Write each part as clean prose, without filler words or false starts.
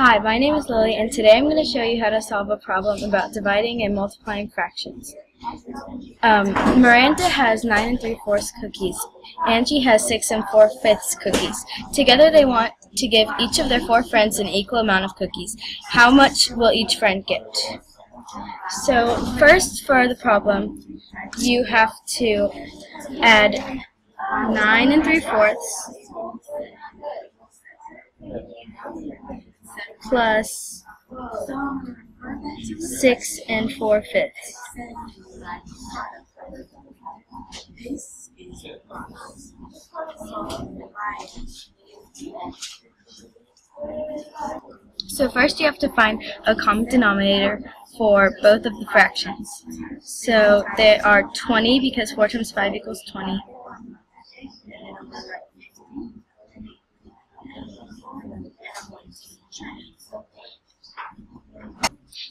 Hi, my name is Lily, and today I'm going to show you how to solve a problem about dividing and multiplying fractions. Miranda has 9 3/4 cookies. Angie has 6 4/5 cookies. Together they want to give each of their 4 friends an equal amount of cookies. How much will each friend get? So first, for the problem, you have to add 9 3/4 plus 6 4/5. So first you have to find a common denominator for both of the fractions. So there are 20 because 4 times 5 equals 20.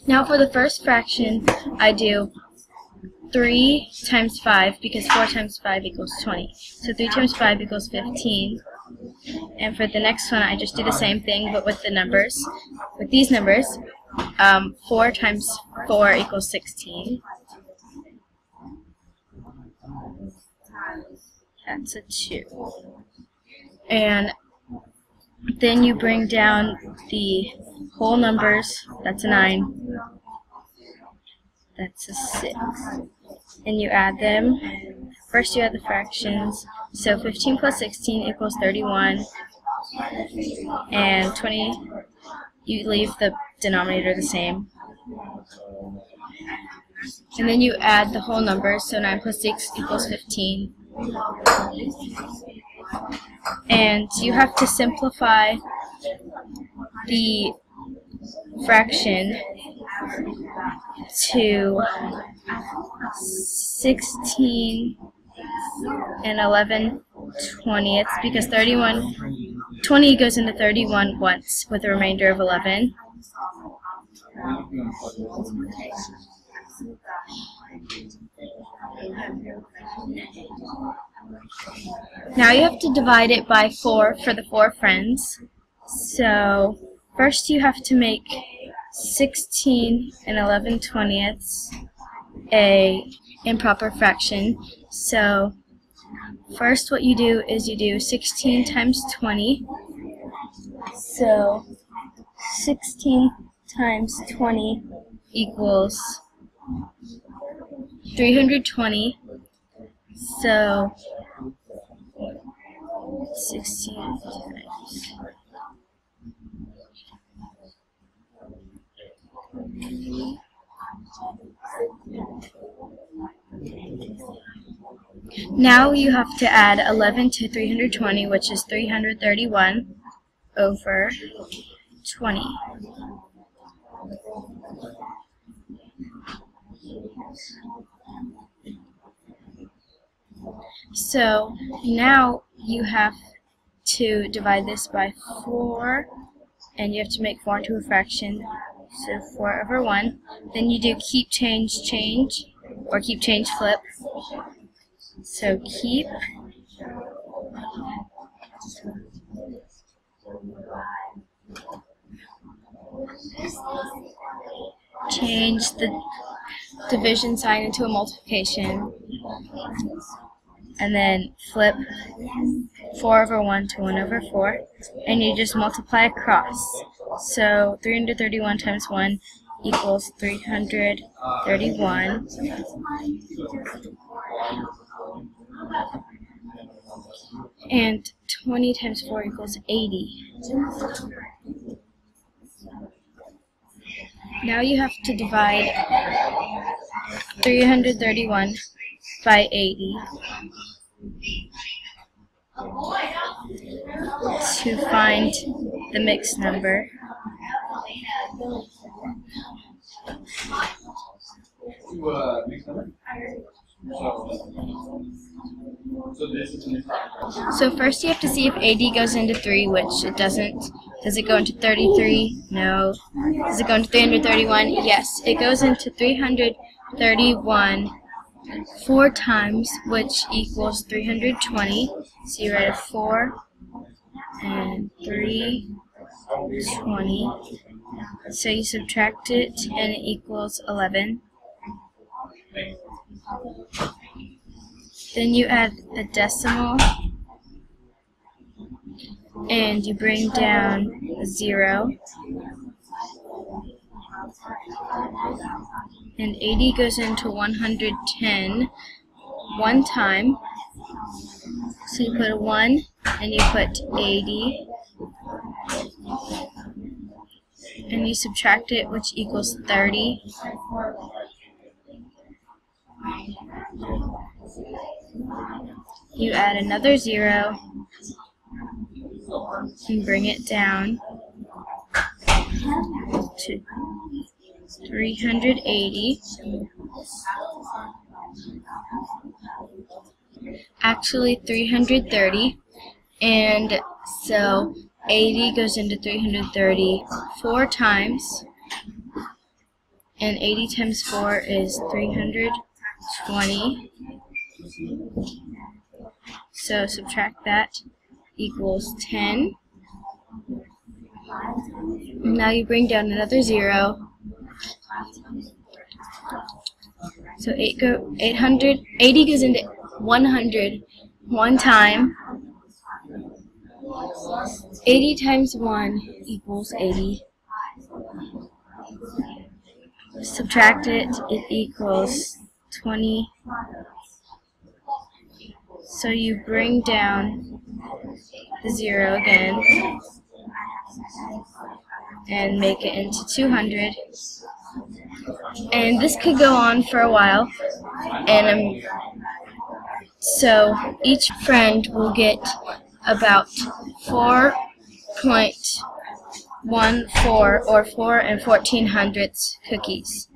Now for the first fraction, I do 3 times 5 because 4 times 5 equals 20. So 3 times 5 equals 15. And for the next one, I just do the same thing, but with the numbers. With these numbers, 4 times 4 equals 16. That's a 2. And then you bring down the whole numbers. That's a 9. That's a 6. And you add them. First you add the fractions. So 15 plus 16 equals 31. And 20, you leave the denominator the same. And then you add the whole numbers. So 9 plus 6 equals 15. And you have to simplify the fraction to 16 11/20 because 20 goes into 31 once with a remainder of 11. Now you have to divide it by 4 for the 4 friends. So first you have to make 16 11/20 a improper fraction. So first what you do is you do 16 times 20. So 16 times 20 equals 320. So 16 times Now you have to add 11 to 320, which is 331 over 20. So now you have to divide this by 4, and you have to make 4 into a fraction. So 4 over 1. Then you do keep, change, change, or keep, change, flip. So keep, change the division sign into a multiplication, and then flip 4 over 1 to 1 over 4, and you just multiply across. So 331 times 1 equals 331. And 20 times 4 equals 80. Now you have to divide 331 by 80 to find the mixed number. So first you have to see if 80 goes into 3, which it doesn't. Does it go into 33? No. Does it go into 331? Yes. It goes into 331 4 times, which equals 320. So you write a 4 and 3 20. So you subtract it and it equals 11. Then you add a decimal and you bring down a 0. And 80 goes into 110 one time. So you put a 1 and you put 80. And you subtract it, which equals 30. You add another 0 and bring it down to 380. Actually 330, and so 80 goes into 330 4 times, and 80 times 4 is 320. So subtract that, equals 10. Now you bring down another 0. So 80 goes into 100 one time. 80 times 1 equals 80. Subtract it, it equals 20. So you bring down the 0 again and make it into 200. And this could go on for a while, and so each friend will get about 4.14 or 4 1400ths cookies.